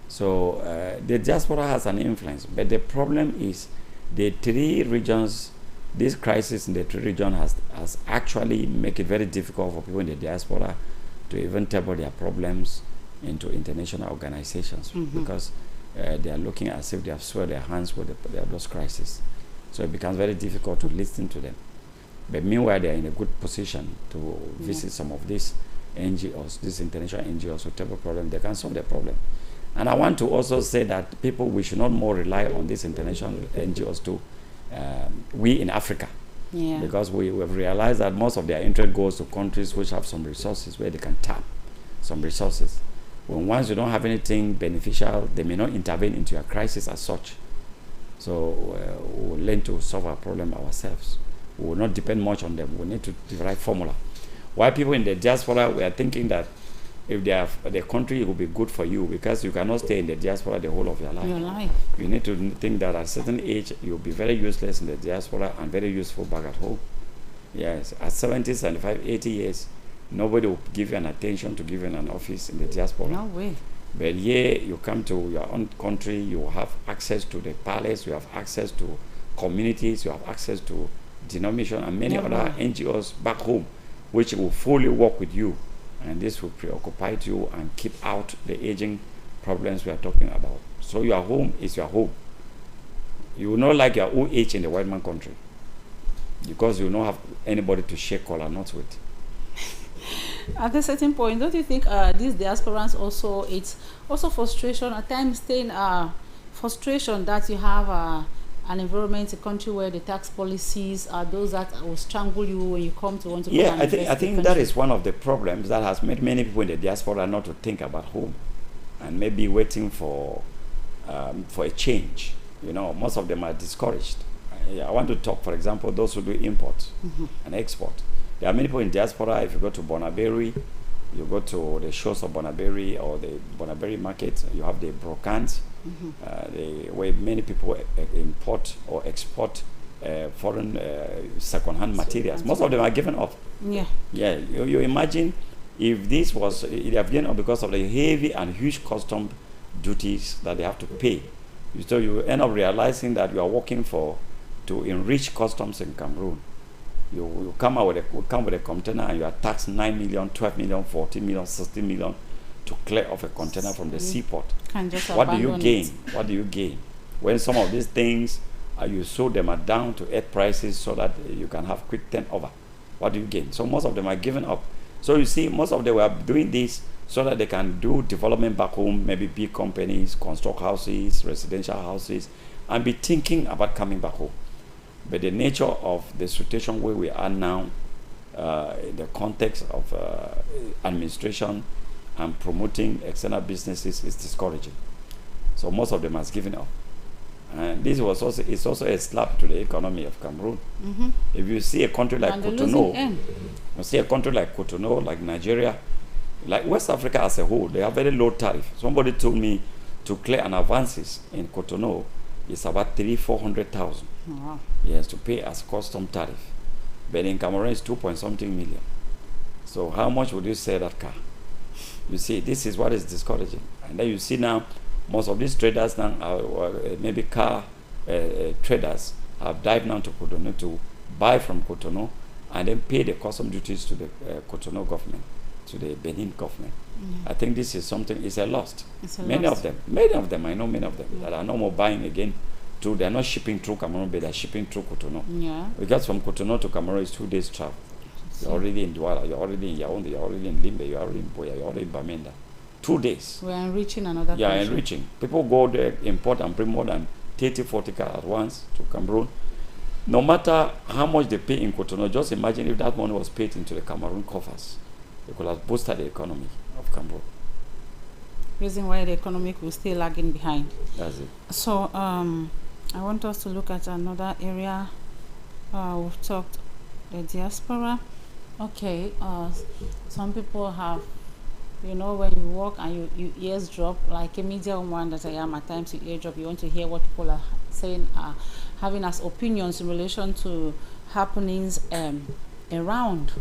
So the diaspora has an influence, but the problem is the three regions, this crisis in the three regions has actually made it very difficult for people in the diaspora to even table their problems into international organizations because they are looking as if they have swelled their hands with those crises. So it becomes very difficult to listen to them. But meanwhile, they are in a good position to visit some of these NGOs, these international NGOs who table problems. They can solve the problem. And I want to also say that we should not more rely on these international NGOs too. We in Africa, because we have realized that most of their interest goes to countries which have some resources where they can tap some resources. When once you don't have anything beneficial, they may not intervene into your crisis as such. So we'll learn to solve our problem ourselves. We will not depend much on them. We need to derive formula. Why people in the diaspora, we are thinking that if they have the country, it will be good for you because you cannot stay in the diaspora the whole of your life. You need to think that at a certain age, you'll be very useless in the diaspora and very useful back at home. Yes, at 70, 75, 80 years, nobody will give you an attention to give you an office in the diaspora. No way. But here, you come to your own country, you have access to the palace, you have access to communities, you have access to denomination and many other NGOs back home, which will fully work with you. And this will preoccupy you and keep out the aging problems we are talking about. So your home is your home. You will not like your old age in the white man country because you will not have anybody to share kola nuts with. At a certain point, don't you think these diasporans also, it's also frustration, at times staying frustration that you have an environment, a country where the tax policies are those that will strangle you when you come to want to come and invest. I think that is one of the problems that has made many people in the diaspora not to think about home and maybe waiting for a change. You know, most of them are discouraged. I want to talk, for example, those who do import and export. There are many people in diaspora. If you go to Bonaberi, you go to the shores of Bonaberi or the Bonaberi market, you have the brocants, where many people import or export foreign second-hand materials. Most of them are given up. You imagine if this was, it have given up because of the heavy and huge custom duties that they have to pay. So you end up realizing that you are working to enrich customs in Cameroon. You come with a container and you are taxed 9 million, 12 million, 14 million, 16 million to clear off a container from the seaport. What do you gain? What do you gain? When some of these things, you sold them at down to earth prices so that you can have quick turnover. What do you gain? So most of them are giving up. So you see, most of them were doing this so that they can do development back home, maybe big companies, construct houses, residential houses, and be thinking about coming back home. But the nature of the situation where we are now, in the context of administration and promoting external businesses is discouraging. So most of them has given up. And this was also, it's also a slap to the economy of Cameroon. If you see a country like Cotonou, you see a country like Cotonou, like Nigeria, like West Africa as a whole, they have very low tariff. Somebody told me to clear an advances in Cotonou is about 300,000-400,000. Wow. Yes, to pay as custom tariff. But in Cameroon, it's 2-point-something million. So how much would you sell that car? You see, this is what is discouraging. And then you see now, most of these traders now, maybe car traders, have dived now to Cotonou to buy from Cotonou and then pay the custom duties to the Cotonou government, to the Benin government. I think this is something, it's a loss. Many of them, I know many of them that are no more buying again. They're not shipping through Cameroon, but they're shipping through Cotonou. Yeah. Because from Cotonou to Cameroon is 2 days travel. You're already in Douala, you're already in Yaoundé, you're already in Limbe, you're already in Boya, you're already in Bamenda. 2 days. We're enriching another country. Yeah, enriching. People go there, import and bring more than 30, 40 cars at once to Cameroon. No matter how much they pay in Cotonou, just imagine if that money was paid into the Cameroon coffers. It could have boosted the economy of Cameroon. Reason why the economy will stay lagging behind. That's it. So I want us to look at another area. We've talked the diaspora. Okay, some people have, you know, when you walk and you ears drop, like a media woman that I am, at times you ear drop, you want to hear what people are saying, having as opinions in relation to happenings around.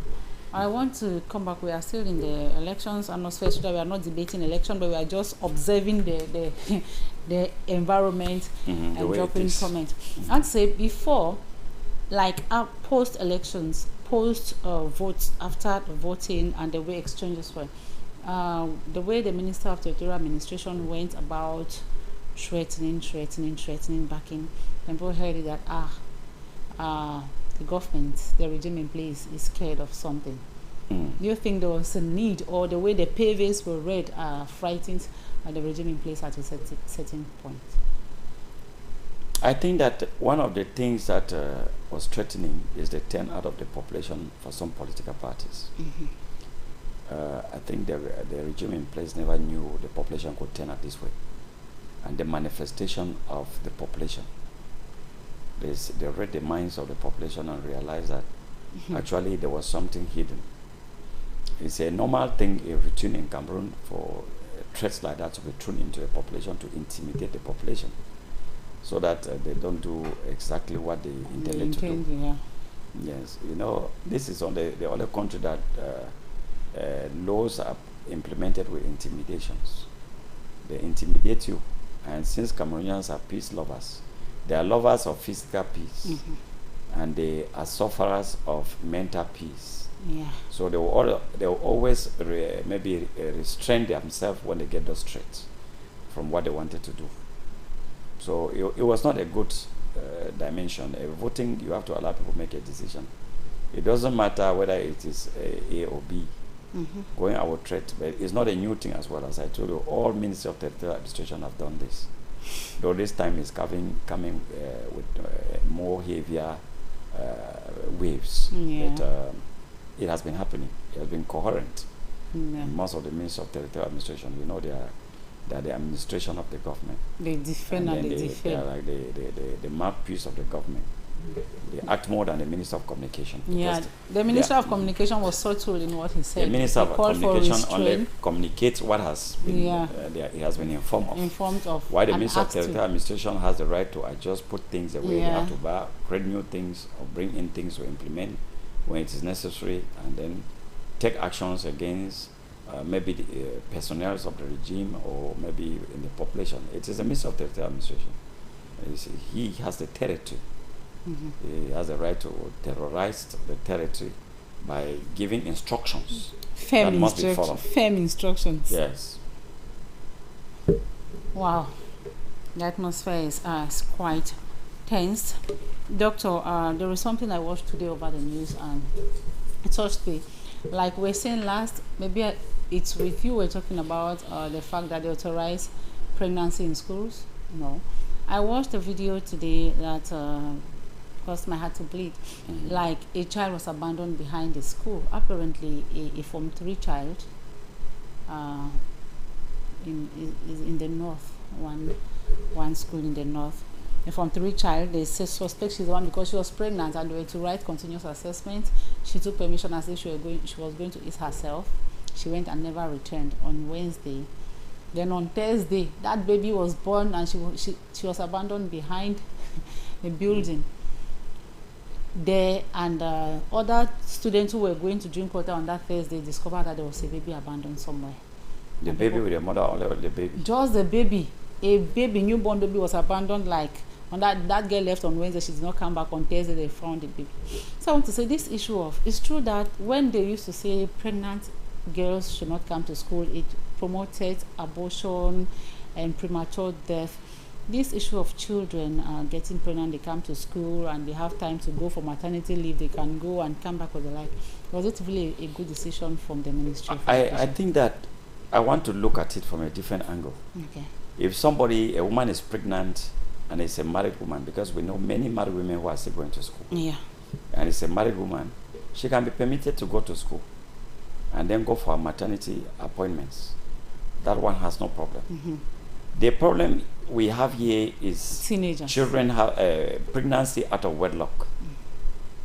I want to come back. We are still in the elections atmosphere, so that we are not debating election, but we are just observing the environment and dropping comments. I'd say before, like post elections, post votes, after the voting and the way exchanges were, the way the Minister of Territorial Administration went about threatening, backing, and people heard it that the government, the regime in place, is scared of something. Do you think there was a need, or the way the PVs were read frightened the regime in place at a certain point? I think that one of the things that was threatening is the turnout of the population for some political parties. I think the regime in place never knew the population could turn out this way. And the manifestation of the population, they read the minds of the population and realized that actually there was something hidden. It's a normal thing, a routine in Cameroon for threats like that to be thrown into the population to intimidate the population, so that they don't do exactly what they intended to do. Yeah. Yes, you know, this is on the only country that laws are implemented with intimidations. They intimidate you, and since Cameroonians are peace lovers, they are lovers of physical peace, and they are sufferers of mental peace. Yeah. So they will always restrain themselves when they get those threats from what they wanted to do. So it was not a good dimension. Voting, you have to allow people to make a decision. It doesn't matter whether it is A or B. Going our threat, but it's not a new thing as well. As I told you, all Ministry of Territorial Administration have done this. Though this time is coming with more heavier waves. Yeah. But it has been happening. It has been coherent. In most of the Ministry of Territorial Administration, you know, they are the administration of the government. They defend and they defend. They are like the mouthpiece of the government. They act more than the Minister of Communication. Yeah, the Minister of Communication was subtle in what he said. The Minister of Communication only communicates what has been, he has been informed of. Why the Minister of Territorial Administration has the right to adjust, put things the way they have to create new things or bring in things to implement when it is necessary, and then take actions against maybe the personnel of the regime or maybe in the population. It is a Minister of Territorial Administration. He has the territory. He has the right to terrorize the territory by giving instructions that must be followed. Firm instructions. Yes. Wow. The atmosphere is quite tense. Doctor, there was something I watched today over the news and it touched me. Like we were saying last, maybe it's with you, we're talking about the fact that they authorize pregnancy in schools. No. I watched a video today that caused my heart to bleed. Like a child was abandoned behind the school. Apparently, a Form 3 child in the north, one school in the north. A Form 3 child, they suspect she's the one because she was pregnant and they were to write continuous assessment. She took permission as if she was going to eat herself. She went and never returned on Wednesday. Then on Thursday, that baby was born and she was abandoned behind a building there. And other students who were going to drink water on that Thursday discovered that there was a baby abandoned somewhere. The baby with the mother or the baby? Just the baby. A baby, newborn baby was abandoned. Like, on that girl left on Wednesday, she did not come back. On Thursday, they found the baby. So I want to say this issue of, it's true that when they used to say pregnant girls should not come to school, it promoted abortion and premature death. This issue of children getting pregnant, they come to school and they have time to go for maternity leave, they can go and come back with the like. Was it really a good decision from the ministry? I think that I want to look at it from a different angle. Okay. If a woman is pregnant and it's a married woman, because we know many married women who are still going to school. Yeah. And it's a married woman, she can be permitted to go to school and then go for maternity appointments. That one has no problem. The problem we have here is teenagers. Children have pregnancy out of wedlock.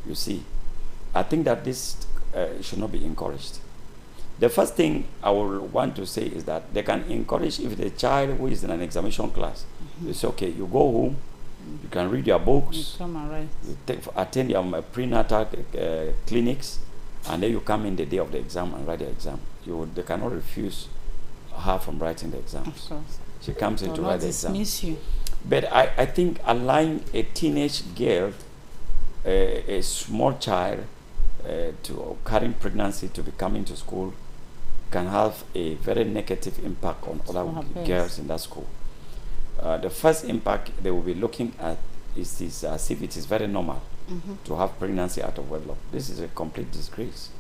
You see, I think that this should not be encouraged. The first thing I will want to say is that they can encourage if the child who is in an examination class, you say, okay, you go home, you can read your books, you come and write. You attend your prenatal clinics, and then you come in the day of the exam and write the exam. They cannot refuse her from writing the exams. Of course. She comes in to write the exam. You. But I think allowing a teenage girl, a small child, to carrying pregnancy to be coming to school can have a very negative impact on other girls in that school. The first impact they will be looking at is this, as if it is very normal to have pregnancy out of wedlock. This is a complete disgrace.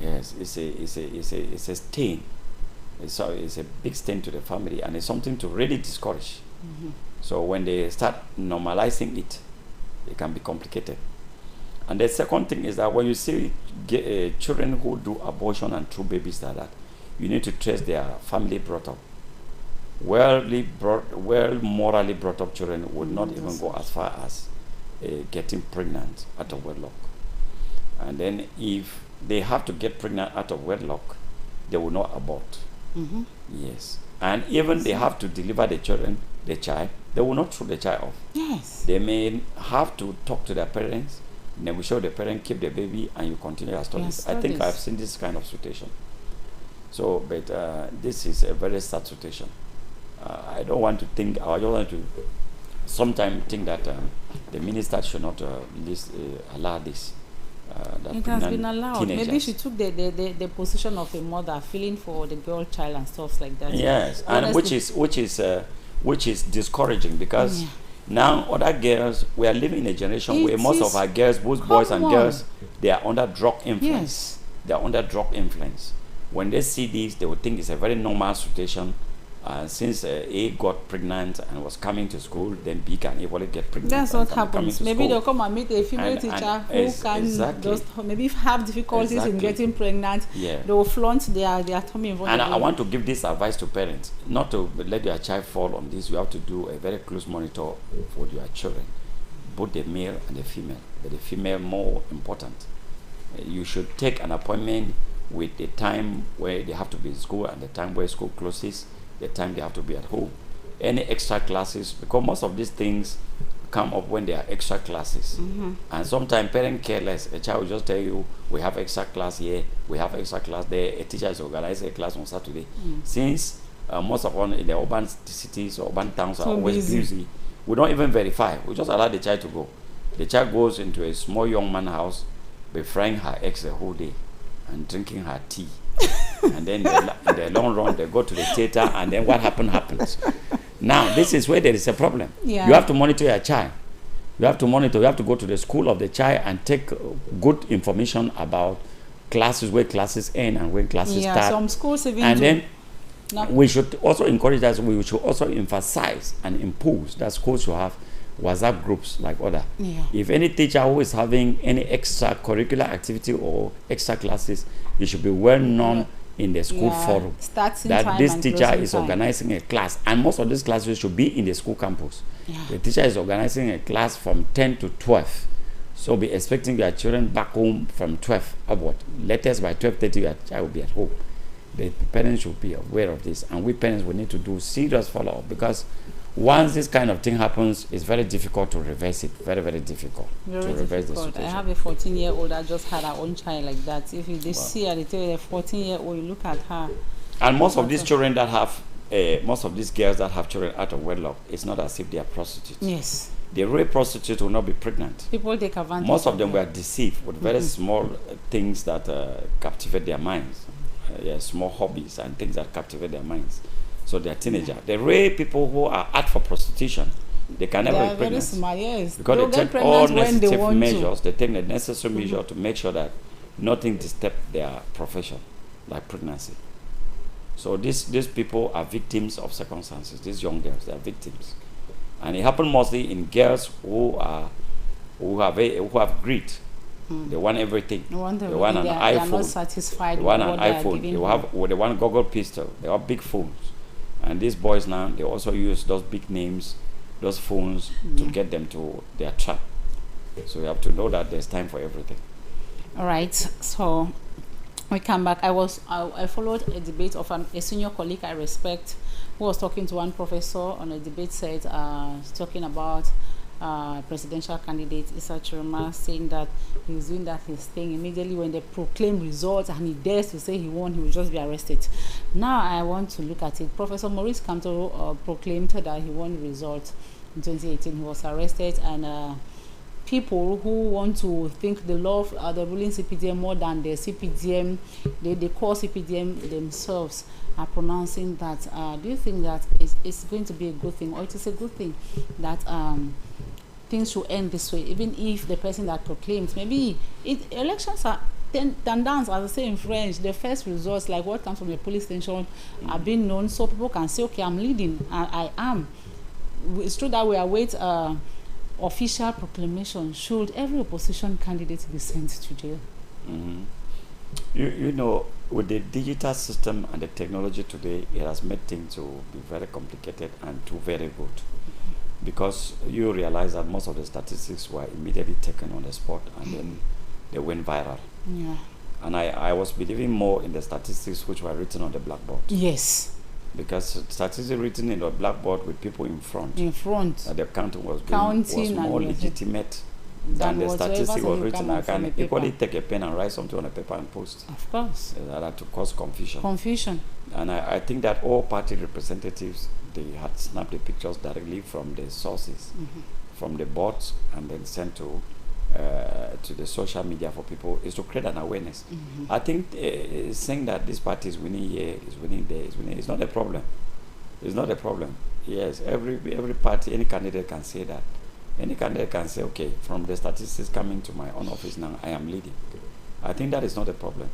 Yes, it's a stain. It's a big stain to the family, and it's something to really discourage. So when they start normalizing it, it can be complicated. And the second thing is that when you see children who do abortion and throw babies like that, you need to trace their family brought up. Well morally brought up children would not even go as far as getting pregnant out of wedlock. And then if they have to get pregnant out of wedlock, they will not abort. Yes. And even they have to deliver the child, they will not throw the child off. Yes. They may have to talk to their parents, then we show the parent, keep the baby, and you continue your studies. I think I've seen this kind of situation. So, but this is a very sad situation. I don't want to think, I don't want to sometimes think that the minister should not allow this. It has been allowed. Teenagers. Maybe she took the position of a mother, feeling for the girl child and stuff like that. Yes, and which is discouraging, because now other girls, we are living in a generation where most of our girls, both boys and girls, they are under drug influence. Yes. They are under drug influence. When they see this, they will think it's a very normal situation. Since A got pregnant and was coming to school, then B can equally get pregnant. That's what happens. Maybe they'll come and meet a female teacher who can just maybe have difficulties in getting pregnant. Yeah. They will flaunt their tummy. And I want to give this advice to parents, not to let your child fall on this. You have to do a very close monitor for your children, both the male and the female, but the female more important. You should take an appointment with the time where they have to be in school and the time where school closes, the time they have to be at home. Any extra classes, because most of these things come up when there are extra classes. And sometimes parents care less. A child will just tell you, we have extra class here, we have extra class there. A teacher is organizing a class on Saturday. Since most of us in the urban cities or urban towns are always busy, we don't even verify. We just allow the child to go. The child goes into a small young man's house, befrying her eggs the whole day and drinking her tea. And then in the long run, they go to the theater, and then what happens. Now, this is where there is a problem. Yeah. You have to monitor your child. You have to monitor. You have to go to the school of the child and take good information about classes, where classes end and when classes start. Some schools even and then we should also encourage that. We should also emphasize and impose that schools should have WhatsApp groups like other. Yeah. If any teacher who is having any extracurricular activity or extra classes, it should be well known in the school forum that this teacher is organizing a class, and most of these classes should be in the school campus. The teacher is organizing a class from 10 to 12. So be expecting your children back home from 12 upward. Latest by 12:30, your child will be at home. The parents should be aware of this, and we parents will need to do serious follow-up, because once this kind of thing happens, it's very difficult to reverse it. Very, very difficult to reverse the situation. I have a 14-year-old that just had her own child like that. If you see her, they tell you a 14-year-old, you look at her. And most of these children that have, most of these girls that have children out of wedlock, it's not as if they are prostitutes. Yes. The real prostitute will not be pregnant. People take advantage. Most of them were deceived with very small things that captivate their minds. Small hobbies and things that captivate their minds. So they are teenagers. The real people who are out for prostitution, they can never be pregnant. Very smart, yes. Because they take all necessary measures. They take the necessary measure to make sure that nothing disturbs their profession, like pregnancy. So these people are victims of circumstances. These young girls, they are victims, and it happens mostly in girls who have greed. They want everything. They want an iPhone. They are not satisfied. They want an iPhone. They want Google pistol. They have big phones. And these boys now, they also use those big names, those phones, to get them to their trap. So you have to know that there's time for everything. All right. So we come back. I followed a debate of a senior colleague I respect, who was talking to one professor on a debate set, talking about presidential candidate Issa Chiroma, saying that he was doing that his thing immediately when they proclaim results, and he dares to say he won, he will just be arrested. Now I want to look at it. Professor Maurice Kamto proclaimed that he won the result in 2018. He was arrested, and people who want to think they love the ruling CPDM more than the CPDM, they call CPDM themselves, are pronouncing that. Do you think that it's going to be a good thing, or it is a good thing that things should end this way, even if the person that proclaims, maybe elections are tendance, as I say in French, the first results, like what comes from the police station, are being known, so people can say, okay, I'm leading, and I am. It's true that we await official proclamation. Should every opposition candidate be sent to jail? You know, with the digital system and the technology today, it has made things to be very complicated and too very good. Because you realize that most of the statistics were immediately taken on the spot, and then they went viral. Yeah. And I was believing more in the statistics which were written on the blackboard. Yes. Because statistics written in the blackboard with people in front. That the counting was more legitimate than the statistic was written. I can equally take a pen and write something on a paper and post. Of course. That to cause confusion. And I think that all party representatives, they had snapped the pictures directly from the sources, from the boards, and then sent to the social media for people, is to create an awareness. I think saying that this party is winning here, is winning there, is winning, it's not a problem. It's not a problem. Yes, every party, any candidate can say that. Any candidate can say, okay, from the statistics coming to my own office now, I am leading. I think that is not a problem.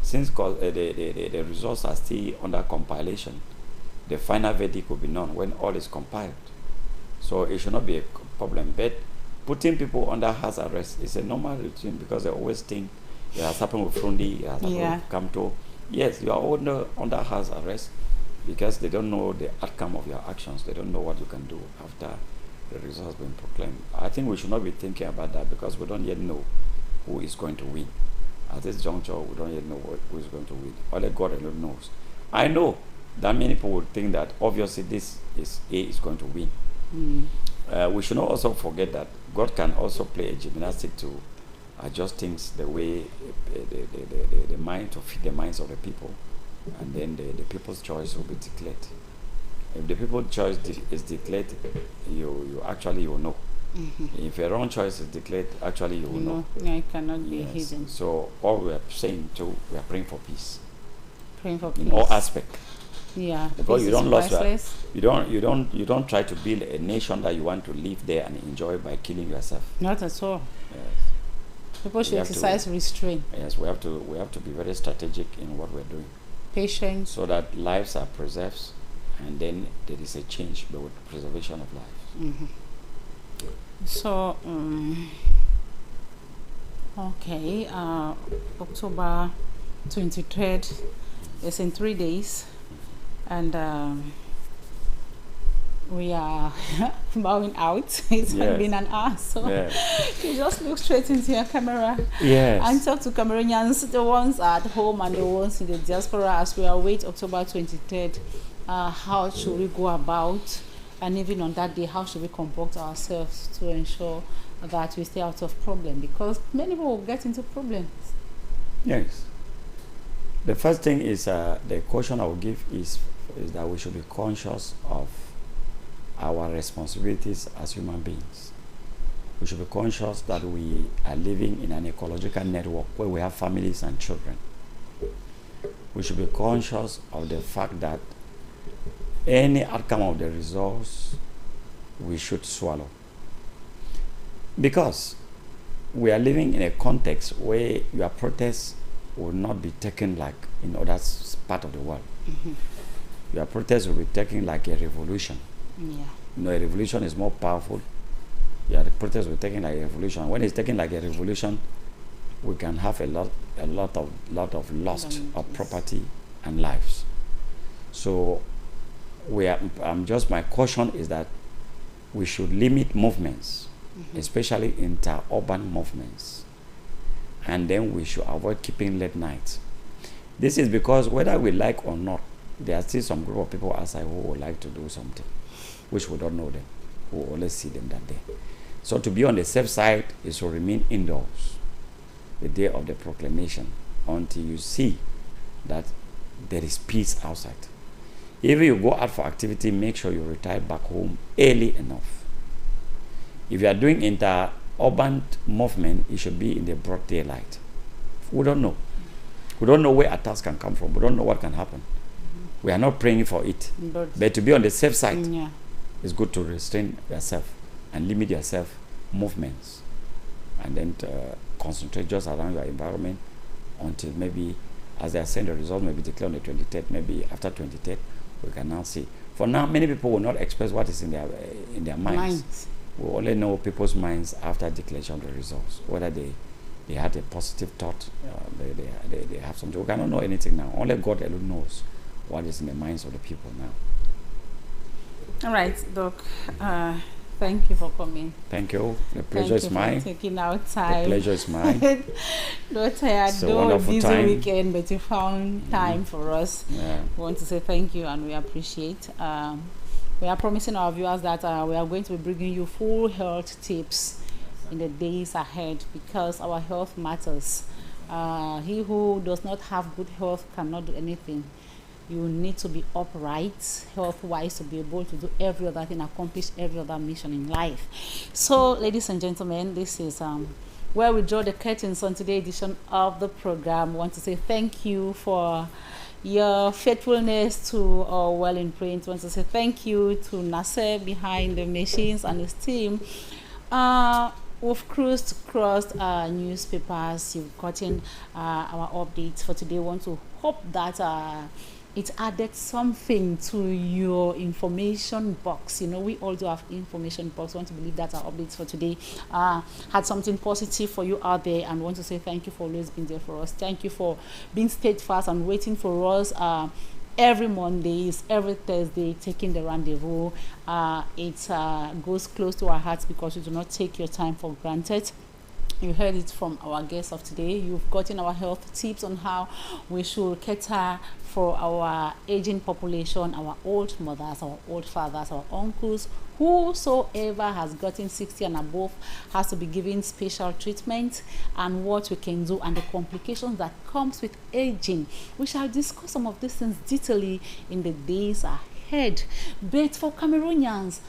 Since the results are still under compilation, the final verdict will be known when all is compiled. So it should not be a problem. But putting people under house arrest is a normal routine, because they always think it has happened with Frundi, it has happened with Kamto. Yes, you are under house arrest because they don't know the outcome of your actions. They don't know what you can do after the result has been proclaimed. I think we should not be thinking about that, because we don't yet know who is going to win. At this juncture, we don't yet know who is going to win. Only God alone knows. I know that many people would think that obviously this is A is going to win. We should not also forget that God can also play a gymnastic to adjust things the way the mind, to fit the minds of the people, and then the people's choice will be declared. If the people's choice is declared, you will know. If a wrong choice is declared, actually you will know. Yeah, it cannot be hidden. So all we are saying too, we are praying for peace. Praying for peace in all aspects. Yeah, because you don't you don't try to build a nation that you want to live there and enjoy by killing yourself. Not at all. Yes. People should exercise restraint. Yes, we have to be very strategic in what we're doing. Patience. So that lives are preserved, and then there is a change with preservation of life. So, okay, October 23rd is in 3 days, and we are bowing out. It's Yes. been an hour, so Yeah. you just look straight into your camera Yes. and talk to Cameroonians, the ones at home and the ones in the diaspora, as we await October 23rd. How should we go about, and even on that day, how should we conduct ourselves to ensure that we stay out of problem? Because many people will get into problems. Yes. The first thing is the caution I will give is that we should be conscious of our responsibilities as human beings. We should be conscious that we are living in an ecological network where we have families and children. We should be conscious of the fact that any outcome of the results we should swallow. Because we are living in a context where your protests will not be taken like in other part of the world. Mm-hmm. Your protests will be taken like a revolution. Yeah. You know, a revolution is more powerful. Yeah, the protest will be taken like a revolution. When it's taken like a revolution, we can have a lot of loss of property and lives. So, my caution is that we should limit movements, especially inter-urban movements, and then we should avoid keeping late nights. This is because whether we like or not, there are still some group of people outside who would like to do something, which we don't know them. We only see them that day. So to be on the safe side is to remain indoors the day of the proclamation until you see that there is peace outside. If you go out for activity, make sure you retire back home early enough. If you are doing inter-urban movement, it should be in the broad daylight. We don't know. We don't know where attacks can come from. We don't know what can happen. We are not praying for it. But to be on the safe side, it's good to restrain yourself and limit yourself movements, and then concentrate just around your environment until maybe, as they are saying, the result may be declared on the 23rd. Maybe after 23rd, we can now see. For now, many people will not express what is in their minds. We only know people's minds after declaration of the results, whether they had a positive thought, they have something. We cannot know anything now. Only God alone knows what is in the minds of the people now. All right, Doc. Thank you for coming. Thank you. The pleasure is mine. Taking out time. The pleasure is mine. No tired, no busy weekend, but you found time for us. Yeah. We want to say thank you, and we appreciate. We are promising our viewers that we are going to be bringing you full health tips in the days ahead, because our health matters. He who does not have good health cannot do anything. You need to be upright health-wise to be able to do every other thing, accomplish every other mission in life. So, ladies and gentlemen, this is where we draw the curtains on today's edition of the program. I want to say thank you for your faithfulness to Well in Print. I want to say thank you to Nasser behind the machines and his team. We've cruised across newspapers. You've gotten our updates for today. I want to hope that it added something to your information box. You know, we all do have information box. I want to believe that our updates for today had something positive for you out there, and want to say thank you for always being there for us. Thank you for being steadfast and waiting for us every Mondays, every Thursday, taking the rendezvous. It goes close to our hearts because you do not take your time for granted. You heard it from our guest of today. You've gotten our health tips on how we should cater for our aging population, our old mothers, our old fathers, our uncles. Whosoever has gotten 60 and above has to be given special treatment, and what we can do and the complications that comes with aging. We shall discuss some of these things detailedly in the days ahead. But for Cameroonians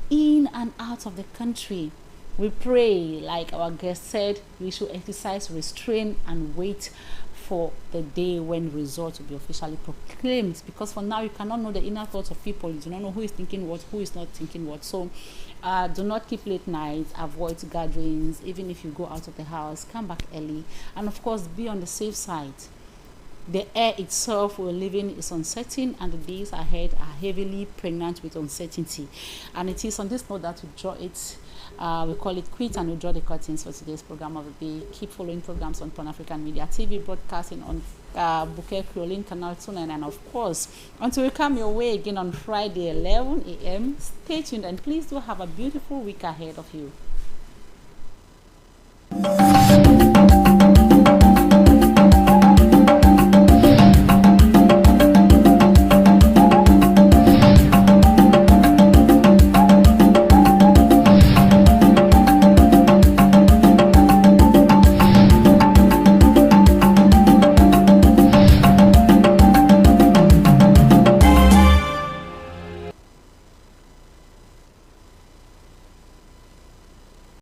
in and out of the country, we pray, like our guest said, we should exercise restraint and wait for the day when results will be officially proclaimed. Because for now, you cannot know the inner thoughts of people. You do not know who is thinking what, who is not thinking what. So do not keep late nights, avoid gatherings. Even if you go out of the house, come back early. And of course, be on the safe side. The air itself we're living is uncertain, and the days ahead are heavily pregnant with uncertainty. And it is on this note that we draw it We call it quit, and we draw the curtains for today's program of the day. Keep following programs on Pan African Media TV, broadcasting on Bouquet Creole Canal 29, and of course, until we come your way again on Friday 11 a.m. Stay tuned, and please do have a beautiful week ahead of you.